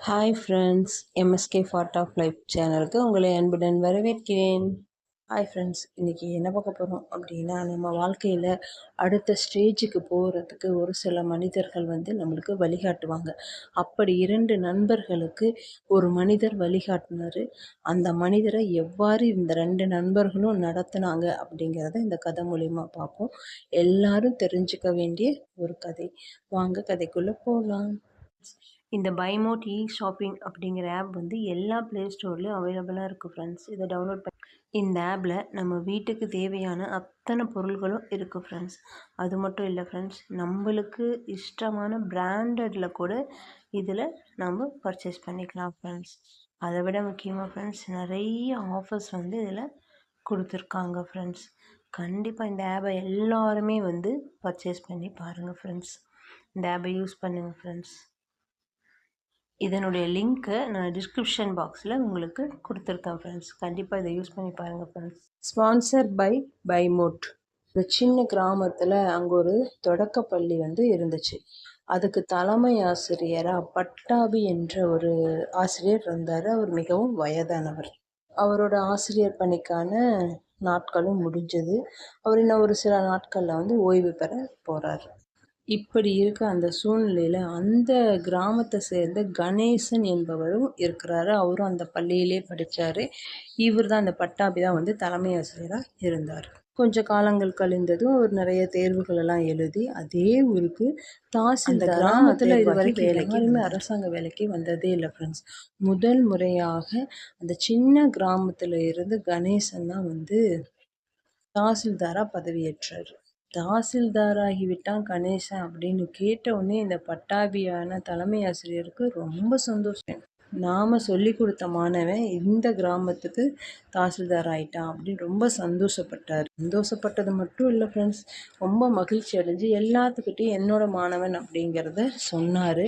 Hi friends, MSK part of life சேனலுக்கு உங்களை அன்புடன் வரவேற்கிறேன். ஹாய் ஃப்ரெண்ட்ஸ், இன்றைக்கி என்ன பார்க்க போகிறோம் அப்படின்னா, நம்ம வாழ்க்கையில் அடுத்த ஸ்டேஜுக்கு போகிறதுக்கு ஒரு சில மனிதர்கள் நம்மளுக்கு வழிகாட்டுவாங்க. அப்படி 2 நண்பர்களுக்கு ஒரு மனிதர் வழிகாட்டினார். அந்த மனிதரை எவ்வாறு இந்த 2 நண்பர்களும் நடத்துனாங்க அப்படிங்கிறத இந்த கதை மூலிமா பார்ப்போம். எல்லாரும் தெரிஞ்சுக்க வேண்டிய ஒரு கதை. வாங்க கதைக்குள்ளே போகலாம். இந்த பைமோட் ஷாப்பிங் அப்படிங்கிற ஆப் எல்லா ப்ளே ஸ்டோர்லேயும் அவைலபிளாக இருக்குது ஃப்ரெண்ட்ஸ். இதை டவுன்லோட் பண்ணி இந்த ஆப்பில் நம்ம வீட்டுக்கு தேவையான அத்தனை பொருள்களும் இருக்குது ஃப்ரெண்ட்ஸ். அது மட்டும் இல்லை ஃப்ரெண்ட்ஸ், நம்மளுக்கு இஷ்டமான பிராண்டடில் கூட இதில் நம்ம பர்ச்சேஸ் பண்ணிக்கலாம் ஃப்ரெண்ட்ஸ். அதை விட முக்கியமாக ஃப்ரெண்ட்ஸ், நிறைய ஆஃபர்ஸ் இதில் கொடுத்துருக்காங்க ஃப்ரெண்ட்ஸ். கண்டிப்பாக இந்த ஆப்பை எல்லாருமே பர்ச்சேஸ் பண்ணி பாருங்கள் ஃப்ரெண்ட்ஸ். இந்த ஆப்பை யூஸ் பண்ணுங்கள் ஃப்ரெண்ட்ஸ். இதனுடைய லிங்க்கை நான் டிஸ்கிரிப்ஷன் பாக்ஸில் உங்களுக்கு கொடுத்துருக்கேன் ஃப்ரெண்ட்ஸ். கண்டிப்பாக இதை யூஸ் பண்ணி பாருங்கள் ஃப்ரெண்ட்ஸ். Sponsor by பைமோட். ஒரு சின்ன கிராமத்தில் அங்கே ஒரு தொடக்கப்பள்ளி இருந்துச்சு. அதுக்கு தலைமை ஆசிரியராக பட்டாபி என்ற ஒரு ஆசிரியர் இருந்தார். அவர் மிகவும் வயதானவர். அவரோட ஆசிரியர் பணிக்கான நாட்களும் முடிஞ்சது. அவர் இன்னும் ஒரு சில நாட்களில் ஓய்வு பெற போகிறார். இப்படி இருக்க அந்த சூழ்நிலையில் அந்த கிராமத்தை சேர்ந்த கணேசன் என்பவரும் இருக்கிறாரு. அவரும் அந்த பள்ளியிலே படித்தார். இவர் தான் அந்த பட்டாபி தான் தலைமை ஆசிரியராக இருந்தார். கொஞ்சம் காலங்கள் கழிந்ததும் அவர் நிறைய தேர்வுகள் எல்லாம் எழுதி அதே ஊருக்கு அந்த கிராமத்தில் இது வரைக்கும் யாருமே அரசாங்க வேலைக்கு வந்ததே இல்லை ஃப்ரெண்ட்ஸ். முதல் முறையாக அந்த சின்ன கிராமத்தில் இருந்து கணேசன் தான் தாசில்தாராக பதவியேற்றார். தாசில்தாராகிவிட்டான் கணேசன் அப்படின்னு கேட்ட உடனே இந்த பட்டாபியான தலைமை ஆசிரியருக்கு ரொம்ப சந்தோஷம். நாம் சொல்லி கொடுத்த மாணவன் இந்த கிராமத்துக்கு தாசில்தார் ஆகிட்டான் அப்படின்னு ரொம்ப சந்தோஷப்பட்டார். சந்தோஷப்பட்டது மட்டும் இல்லை ஃப்ரெண்ட்ஸ், ரொம்ப மகிழ்ச்சி அடைஞ்சு எல்லாத்துக்கிட்டையும் என்னோட மாணவன் அப்படிங்கிறத சொன்னார்.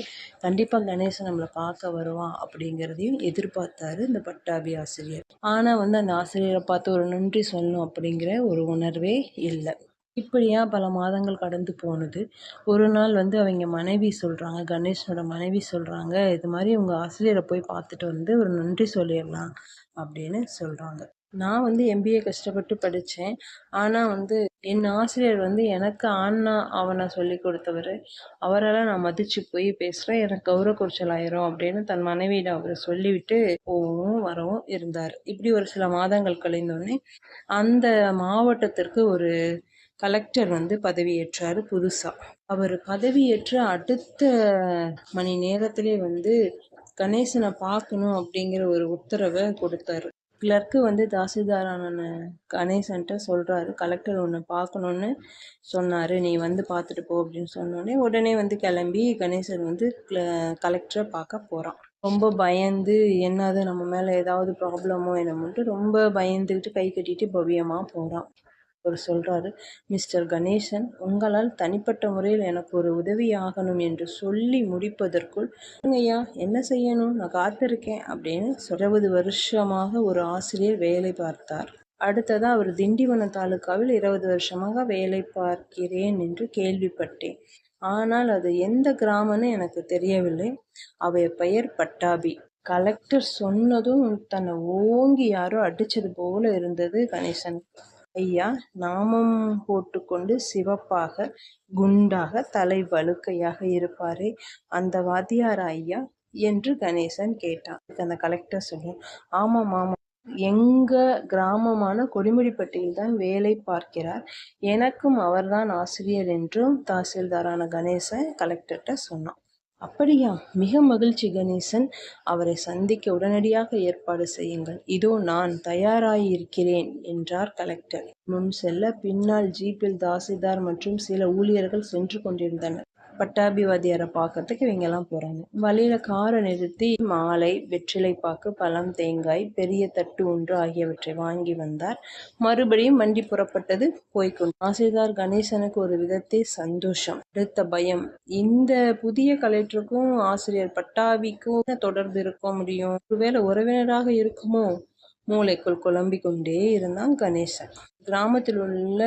கண்டிப்பாக கணேசன் நம்மளை பார்க்க வருவான் அப்படிங்கிறதையும் எதிர்பார்த்தாரு இந்த பட்டாபி ஆசிரியர். ஆனால் அந்த ஆசிரியரை பார்த்து ஒரு நன்றி சொல்லணும் அப்படிங்கிற ஒரு உணர்வே இல்லை. இப்படியா பல மாதங்கள் கடந்து போனது. ஒரு நாள் அவங்க மனைவி சொல்கிறாங்க, கணேஷனோட மனைவி சொல்கிறாங்க, இது மாதிரி உங்கள் ஆசிரியரை போய் பார்த்துட்டு ஒரு நன்றி சொல்லிடலாம் அப்படின்னு சொல்கிறாங்க. நான் எம்பிஏ கஷ்டப்பட்டு படித்தேன். ஆனால் என் ஆசிரியர் எனக்கு ஆனா அவனை சொல்லி கொடுத்தவர். அவரெல்லாம் நான் மதித்து போய் பேசுகிறேன், எனக்கு கௌரவ குறைச்சல் ஆயிரும் அப்படின்னு தன் மனைவியிடம் அவர் சொல்லிவிட்டு போகவும் வரவும் இருந்தார். இப்படி ஒரு சில மாதங்கள் கழிந்தோடனே அந்த மாவட்டத்திற்கு ஒரு கலெக்டர் பதவியேற்றார் புதுசாக. அவர் பதவியேற்ற அடுத்த மணி நேரத்திலே கணேசனை பார்க்கணும் அப்படிங்கிற ஒரு உத்தரவை கொடுத்தாரு. கிளர்க்கு தாசில்தாரான கணேசன்ட்ட சொல்கிறாரு, கலெக்டர் ஒன்று பார்க்கணுன்னு சொன்னார், நீ பார்த்துட்டு போ அப்படின்னு சொன்னோடனே உடனே கிளம்பி கணேசன் கலெக்டரை பார்க்க போகிறான். ரொம்ப பயந்து என்னது நம்ம மேலே ஏதாவது ப்ராப்ளமோ என்னமோன்ட்டு ரொம்ப பயந்துக்கிட்டு கை கட்டிட்டு பவ்யமாக போகிறான். அவர் சொல்கிறாரு, மிஸ்டர் கணேசன், உங்களால் தனிப்பட்ட முறையில் எனக்கு ஒரு உதவி ஆகணும் என்று சொல்லி முடிப்பதற்குள், ஐயா என்ன செய்யணும், நான் காத்திருக்கேன் அப்படின்னு 20 வருஷமாக ஒரு ஆசிரியர் வேலை பார்த்தார். அடுத்ததாக அவர் திண்டிவனம் தாலுக்காவில் 20 வருஷமாக வேலை பார்க்கிறேன் என்று கேள்விப்பட்டேன். ஆனால் அது எந்த கிராமம்னு எனக்கு தெரியவில்லை. அவைய பெயர் பட்டாபி. கலெக்டர் சொன்னதும் தன்னை ஓங்கி யாரோ அடித்தது போல இருந்தது கணேசன். ஐயா நாமம் போட்டுக்கொண்டு சிவப்பாக குண்டாக தலை வழுக்கையாக இருப்பாரே, அந்த வாத்தியாரா ஐயா என்று கணேசன் கேட்டான். அந்த கலெக்டர் சொல்ல, ஆமாம் ஆமாம், எங்க கிராமமான கொடிமுடிப்பட்டியில் தான் வேலை பார்க்கிறார். எனக்கும் அவர்தான் ஆசிரியர் என்றும் தாசில்தாரான கணேசன் கலெக்டர்கிட்ட சொன்னான். அப்படியா, மிக மகிழ்ச்சி கணேசன், அவரை சந்திக்க உடனடியாக ஏற்பாடு செய்யுங்கள். இதோ நான் தயாராயிருக்கிறேன் என்றார் கலெக்டர். முன் செல்ல பின்னால் ஜீப்பில் தாசில்தார் மற்றும் சில ஊழியர்கள் சென்று கொண்டிருந்தனர். பட்டாபி வாத்தியாரை பார்க்கறதுக்கு இவங்கெல்லாம் போகிறாங்க. வழியில் காரை நிறுத்தி மாலை, வெற்றிலைப்பாக்கு, பழம், தேங்காய், பெரிய தட்டு ஒன்று ஆகியவற்றை வாங்கி வந்தார். மறுபடியும் வண்டி புறப்பட்டது. போய்கொண்டு தாசில்தார் கணேசனுக்கு ஒரு விதத்தில் சந்தோஷம், அடுத்த பயம். இந்த புதிய கலெக்டருக்கும் ஆசிரியர் பட்டாபிக்கும் தொடர்பு இருக்க முடியும்? ஒருவேளை உறவினராக இருக்குமோ? மூளைக்குள் குழம்பிக் கொண்டே இருந்தான் கணேசன். கிராமத்தில் உள்ள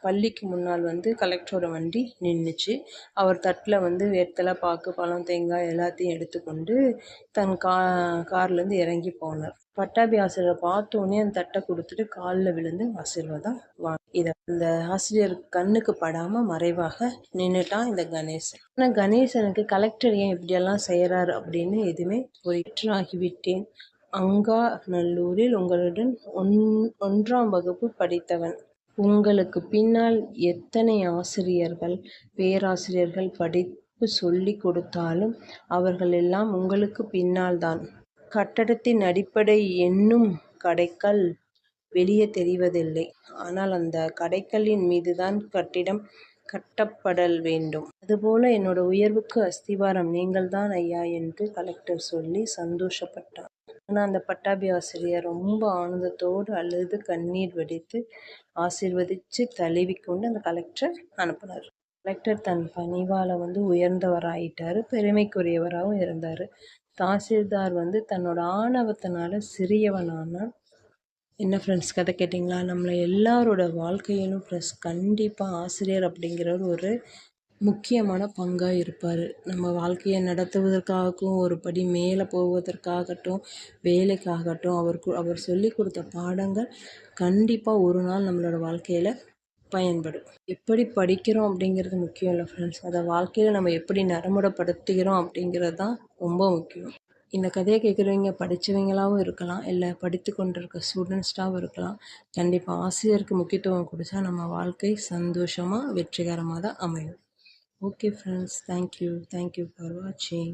பள்ளிக்கு முன்னால் கலெக்டரோட வண்டி நின்றுச்சு. அவர் தட்டில் வெத்தலை, பாக்கு, பழம், தேங்காய் எல்லாத்தையும் எடுத்துக்கொண்டு தன் கார்லேருந்து இறங்கி போனார். பட்டாபி ஆசிரியரை பார்த்தோன்னே அந்த தட்டை கொடுத்துட்டு காலில் விழுந்து ஆசீர்வாதம் இதை இந்த ஆசிரியர் கண்ணுக்கு படாமல் மறைவாக நின்றுட்டான் இந்த கணேசன். ஆனால் கணேசனுக்கு கலெக்டர் ஏன் இப்படியெல்லாம் செய்கிறாரு அப்படின்னு எதுவுமே ஆகிவிட்டேன். அங்காநல்லூரில் உங்களுடன் 1ஆம் வகுப்பு படித்தவன். உங்களுக்கு பின்னால் எத்தனை ஆசிரியர்கள், பேராசிரியர்கள் படிப்பு சொல்லிக் கொடுத்தாலும் அவர்கள் எல்லாம் உங்களுக்கு பின்னால்தான். கட்டடத்தின் அடிப்படை என்னும் கடைக்கல் வெளியே தெரிவதில்லை. ஆனால் அந்த கடைக்கல்லின் மீதுதான் கட்டிடம் கட்டப்படல் வேண்டும். அதுபோல என்னோட உயர்வுக்கு அஸ்திவாரம் நீங்கள்தான் ஐயா என்று கலெக்டர் சொல்லி சந்தோஷப்பட்டார். ஆனால் அந்த பட்டாபி ஆசிரியர் ரொம்ப ஆனந்தத்தோடு அழுது கண்ணீர் வடித்து ஆசீர்வதித்து தழுவிக்கொண்டு அந்த கலெக்டர் அனுப்பினார். கலெக்டர் தன் பணிவால் உயர்ந்தவராயிட்டார், பெருமைக்குரியவராகவும் இருந்தார். தாசில்தார் தன்னோட ஆணவத்தினால சிறியவனானான். என்ன ஃப்ரெண்ட்ஸ், கதை கேட்டிங்களா? நம்மளை எல்லாரோட வாழ்க்கையிலும் ப்ளஸ் கண்டிப்பாக ஆசிரியர் அப்படிங்கிறவர் ஒரு முக்கியமான பங்காக இருப்பார். நம்ம வாழ்க்கையை நடத்துவதற்காகவும், ஒரு படி மேலே போவதற்காகட்டும், வேலைக்காகட்டும், அவர் சொல்லி கொடுத்த பாடங்கள் கண்டிப்பாக ஒரு நாள் நம்மளோட வாழ்க்கையில் பயன்படும். எப்படி படிக்கிறோம் அப்படிங்கிறது முக்கியம் இல்லை ஃப்ரெண்ட்ஸ், அதை வாழ்க்கையில் நம்ம எப்படி நடைமுறைப்படுத்துகிறோம் அப்படிங்கிறது தான் ரொம்ப முக்கியம். இந்த கதையை கேட்குறவங்க படித்தவங்களாகவும் இருக்கலாம், இல்லை படித்து கொண்டிருக்க ஸ்டூடெண்ட்ஸாகவும் இருக்கலாம். கண்டிப்பாக ஆசிரியருக்கு முக்கியத்துவம் கொடுத்தா நம்ம வாழ்க்கை சந்தோஷமாக வெற்றிகரமாக தான் அமையும். Okay friends, thank you for watching.